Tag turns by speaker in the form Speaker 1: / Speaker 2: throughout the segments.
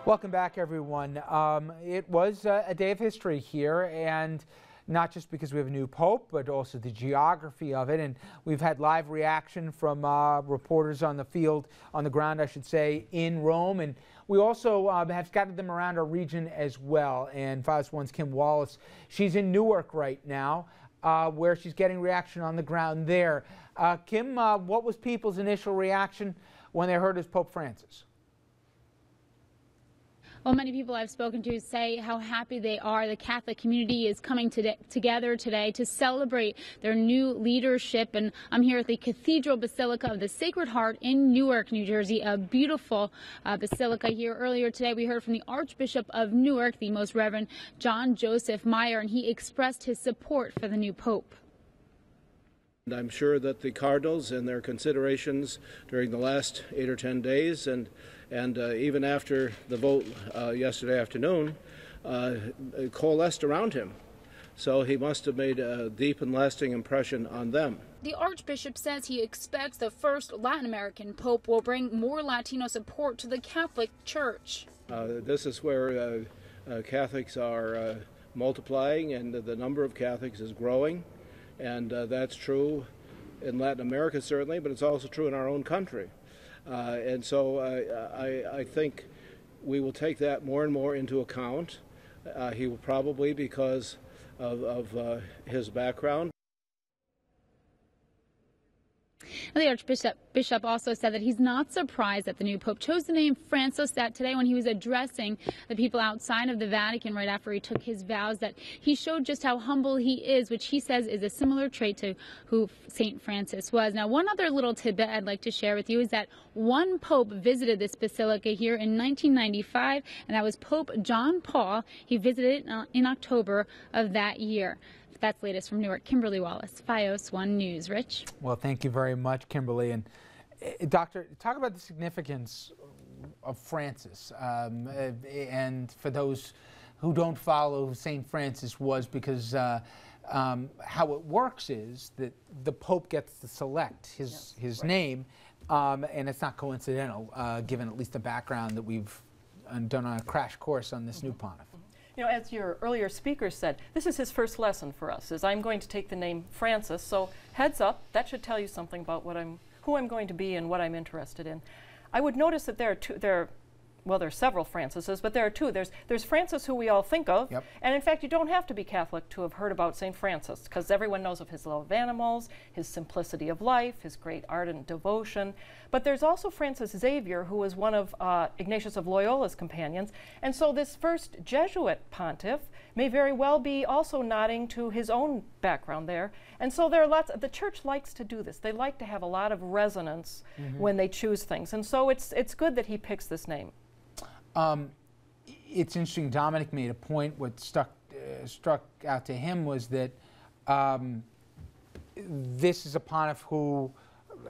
Speaker 1: Welcome back, everyone. It was a day of history here, and not just because we have a new pope, but also the geography of it. And we've had live reaction from reporters on the field, on the ground, I should say, in Rome. And we also have scattered them around our region as well. And Fox 1's Kim Wallace, she's in Newark right now, where she's getting reaction on the ground there. Kim, what was people's initial reaction when they heard it was Pope Francis?
Speaker 2: Well, many people I've spoken to say how happy they are. The Catholic community is coming together today to celebrate their new leadership. And I'm here at the Cathedral Basilica of the Sacred Heart in Newark, New Jersey, a beautiful basilica here. Earlier today, we heard from the Archbishop of Newark, the Most Reverend John Joseph Meyer, and he expressed his support for the new pope.
Speaker 3: And I'm sure that the cardinals in their considerations during the last 8 or 10 days and even after the vote yesterday afternoon coalesced around him. So he must have made a deep and lasting impression on them.
Speaker 2: The Archbishop says he expects the first Latin American pope will bring more Latino support to the Catholic Church.
Speaker 3: This is where Catholics are multiplying, and the number of Catholics is growing. And that's true in Latin America, certainly, but it's also true in our own country. And so I think we will take that more and more into account. He will probably, because of his background.
Speaker 2: The Archbishop also said that he's not surprised that the new pope chose the name Francis. That today, when he was addressing the people outside of the Vatican right after he took his vows, that he showed just how humble he is, which he says is a similar trait to who St. Francis was. Now, one other little tidbit I'd like to share with you is that one pope visited this basilica here in 1995, and that was Pope John Paul. He visited it in October of that year. That's latest from Newark. Kimberly Wallace, Fios 1 News. Rich?
Speaker 1: Well, thank you very much, Kimberly. And Doctor, talk about the significance of Francis. And for those who don't follow who St. Francis was, because how it works is that the Pope gets to select his name, and it's not coincidental, given at least the background that we've done on a crash course on this new pontiff.
Speaker 4: You know, as your earlier speaker said, this is his first lesson for us, is I'm going to take the name Francis. So heads up, that should tell you something about who I'm going to be and what I'm interested in. I would notice that there are several Francises, but there are two. There's Francis, who we all think of,
Speaker 1: yep.
Speaker 4: And in fact, you don't have to be Catholic to have heard about St. Francis, because everyone knows of his love of animals, his simplicity of life, his great ardent devotion. But there's also Francis Xavier, who was one of Ignatius of Loyola's companions. And so this first Jesuit pontiff may very well be also nodding to his own background there. And so there are the church likes to do this. They like to have a lot of resonance when they choose things. And so it's good that he picks this name.
Speaker 1: It's interesting, Dominic made a point. What struck out to him was that this is a pontiff who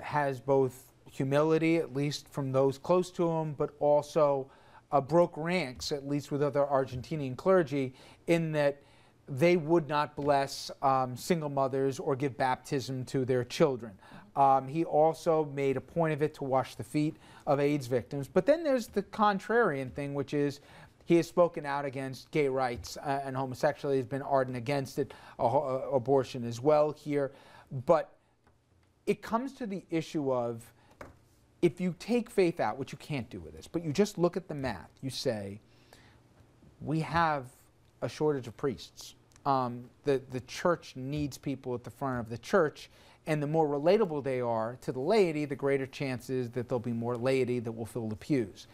Speaker 1: has both humility, at least from those close to him, but also broke ranks, at least with other Argentinian clergy, in that they would not bless single mothers or give baptism to their children. He also made a point of it to wash the feet of AIDS victims. But then there's the contrarian thing, which is he has spoken out against gay rights and homosexuality. He's been ardent against it, abortion as well here. But it comes to the issue of, if you take faith out, which you can't do with this, but you just look at the math, you say, we have a shortage of priests. The church needs people at the front of the church, and the more relatable they are to the laity, the greater chances that there'll be more laity that will fill the pews.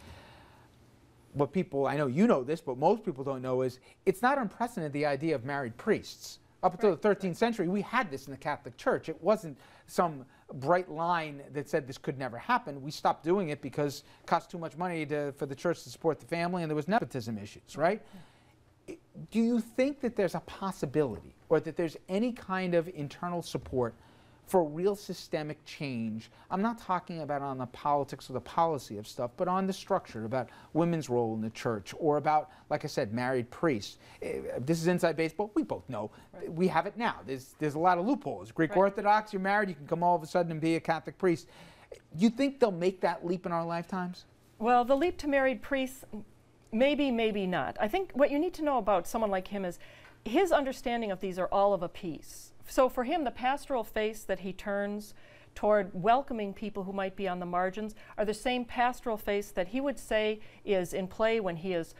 Speaker 1: What people, I know you know this, but most people don't know is, it's not unprecedented, the idea of married priests. Up until the 13th century, we had this in the Catholic Church. It wasn't some bright line that said this could never happen. We stopped doing it because it cost too much money for the church to support the family, and there was nepotism issues, right? Do you think that there's a possibility, or that there's any kind of internal support for real systemic change? I'm not talking about on the politics or the policy of stuff, but on the structure, about women's role in the church, or about, like I said, married priests. This is inside baseball. We both know. Right. We have it now. There's a lot of loopholes. Greek Orthodox, you're married, you can come all of a sudden and be a Catholic priest. Do you think they'll make that leap in our lifetimes?
Speaker 4: Well, the leap to married priests, Maybe, maybe not. I think what you need to know about someone like him is his understanding of these are all of a piece. So for him, the pastoral face that he turns toward welcoming people who might be on the margins are the same pastoral face that he would say is in play when he is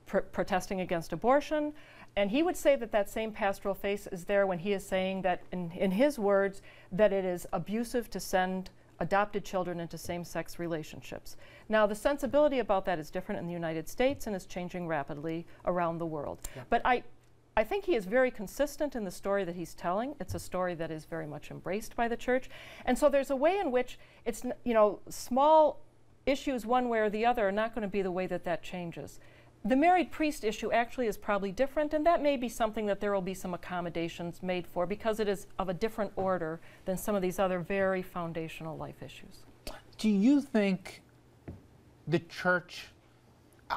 Speaker 4: protesting against abortion. And he would say that that same pastoral face is there when he is saying that, in his words, that it is abusive to send adopted children into same-sex relationships. Now, the sensibility about that is different in the United States and is changing rapidly around the world. Yeah. But I think he is very consistent in the story that he's telling. It's a story that is very much embraced by the church. And so there's a way in which it's, you know, small issues one way or the other are not going to be the way that that changes. The married priest issue actually is probably different, and that may be something that there will be some accommodations made for because it is of a different order than some of these other very foundational life issues.
Speaker 1: Do you think the church,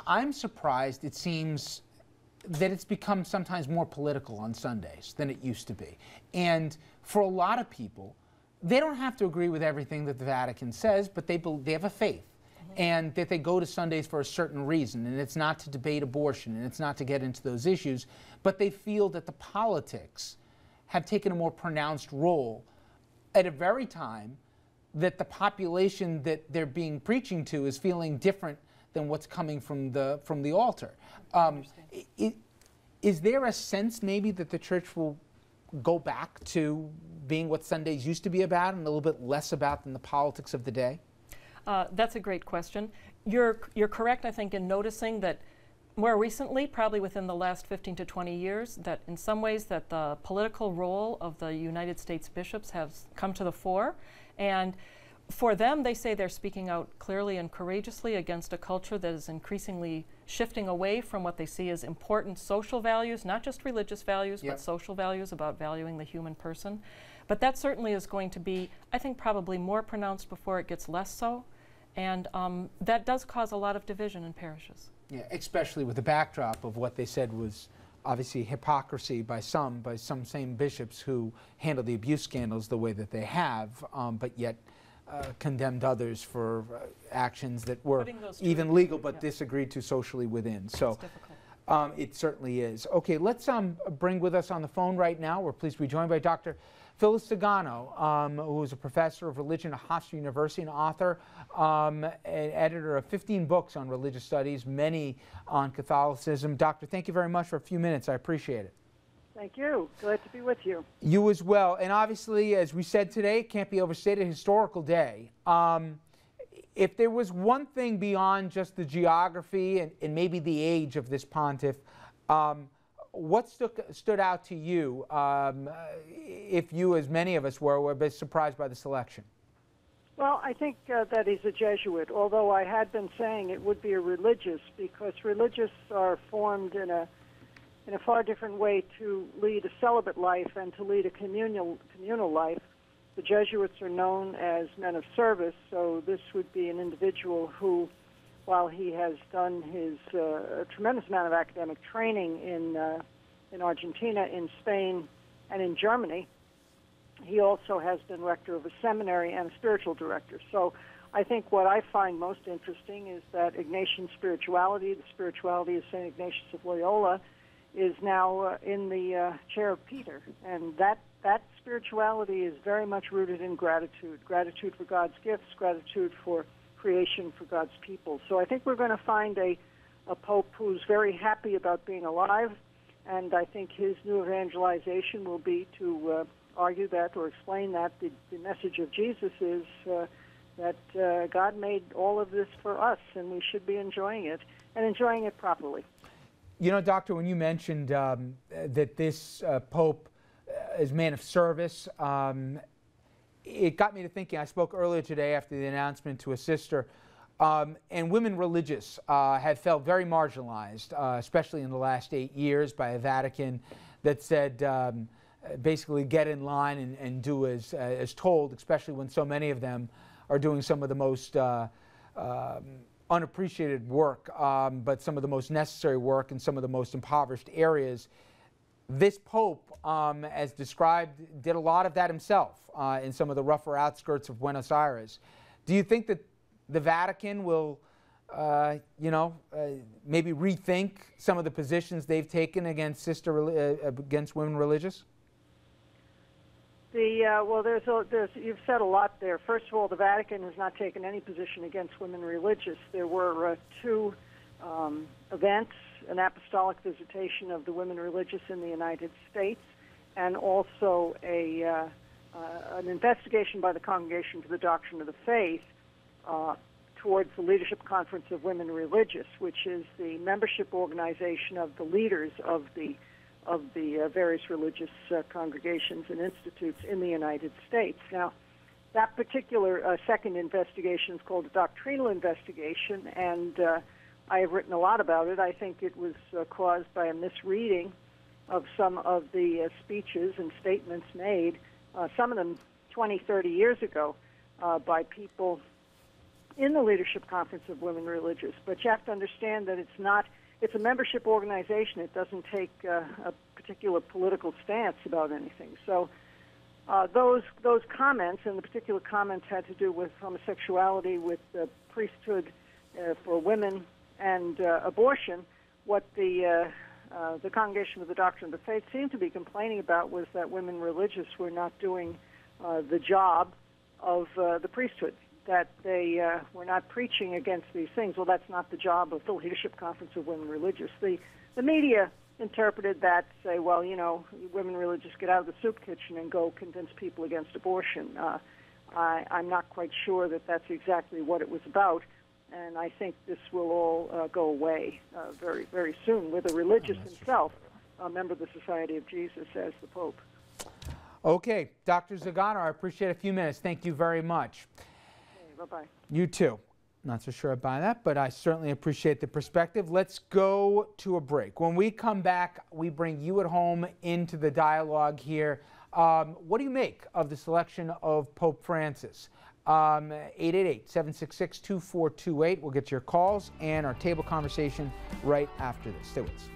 Speaker 1: I'm surprised it seems that it's become sometimes more political on Sundays than it used to be. And for a lot of people, they don't have to agree with everything that the Vatican says, but they have a faith. And that they go to Sundays for a certain reason, and it's not to debate abortion, and it's not to get into those issues, but they feel that the politics have taken a more pronounced role at a very time that the population that they're being preaching to is feeling different than what's coming from the altar. Is there a sense maybe that the church will go back to being what Sundays used to be about and a little bit less about than the politics of the day?
Speaker 4: That's a great question. You're correct, I think, in noticing that more recently, probably within the last 15 to 20 years, that in some ways that the political role of the United States bishops has come to the fore. And for them, they say they're speaking out clearly and courageously against a culture that is increasingly shifting away from what they see as important social values, not just religious values, but social values about valuing the human person. But that certainly is going to be, I think, probably more pronounced before it gets less so. And that does cause a lot of division in parishes.
Speaker 1: Yeah, especially with the backdrop of what they said was obviously hypocrisy by some same bishops who handle the abuse scandals the way that they have, but yet condemned others for actions that were even legal but disagreed to socially within. So it certainly is. Okay, let's bring with us on the phone right now. We're pleased to be joined by Dr. Phyllis Sagano, who is a professor of religion at Hofstra University, an author, and editor of 15 books on religious studies, many on Catholicism. Doctor, thank you very much for a few minutes. I appreciate it.
Speaker 5: Thank you. Glad to be with you.
Speaker 1: You as well. And obviously, as we said today, it can't be overstated, a historical day. If there was one thing beyond just the geography and maybe the age of this pontiff, what stood out to you, if you, as many of us were a bit surprised by the selection?
Speaker 5: Well, I think that he's a Jesuit, although I had been saying it would be a religious, because religious are formed in a far different way to lead a celibate life and to lead a communal life. The Jesuits are known as men of service, so this would be an individual who, while he has done his a tremendous amount of academic training in Argentina, in Spain, and in Germany, he also has been rector of a seminary and a spiritual director. So I think what I find most interesting is that Ignatian spirituality, the spirituality of St. Ignatius of Loyola, is now in the chair of Peter. And that spirituality is very much rooted in gratitude for God's gifts, gratitude for creation, for God's people. So I think we're going to find a pope who's very happy about being alive, and I think his new evangelization will be to argue that or explain that the message of Jesus is that God made all of this for us, and we should be enjoying it, and enjoying it properly.
Speaker 1: You know, Doctor, when you mentioned that this Pope is man of service, it got me to thinking. I spoke earlier today after the announcement to a sister, and women religious have felt very marginalized, especially in the last 8 years, by a Vatican that said basically get in line and do as told, especially when so many of them are doing some of the most unappreciated work, but some of the most necessary work in some of the most impoverished areas. This Pope, as described, did a lot of that himself in some of the rougher outskirts of Buenos Aires. Do you think that the Vatican will maybe rethink some of the positions they've taken against against women religious?
Speaker 5: You've said a lot there. First of all, the Vatican has not taken any position against women religious. There were two events, an apostolic visitation of the women religious in the United States, and also an investigation by the Congregation for the Doctrine of the Faith towards the Leadership Conference of Women Religious, which is the membership organization of the leaders of the various religious congregations and institutes in the United States. Now, that particular second investigation is called a doctrinal investigation, and I have written a lot about it. I think it was caused by a misreading of some of the speeches and statements made, some of them 20, 30 years ago, by people in the Leadership Conference of Women Religious. But you have to understand that it's a membership organization. It doesn't take a particular political stance about anything. So those comments, and the particular comments had to do with homosexuality, with priesthood for women, and abortion. What the Congregation of the Doctrine of the Faith seemed to be complaining about was that women religious were not doing the job of the priesthood, that they were not preaching against these things. Well, that's not the job of the Leadership Conference of Women Religious. The media interpreted that to say, well, women religious get out of the soup kitchen and go convince people against abortion. I'm not quite sure that that's exactly what it was about, and I think this will all go away very, very soon with a religious himself, a member of the Society of Jesus, as the Pope.
Speaker 1: Okay, Dr. Zaganer, I appreciate a few minutes. Thank you very much.
Speaker 5: Bye-bye.
Speaker 1: You too. Not so sure about that, but I certainly appreciate the perspective. Let's go to a break. When we come back, we bring you at home into the dialogue here. What do you make of the selection of Pope Francis? 888-766-2428. We'll get your calls and our table conversation right after this. Stay with us.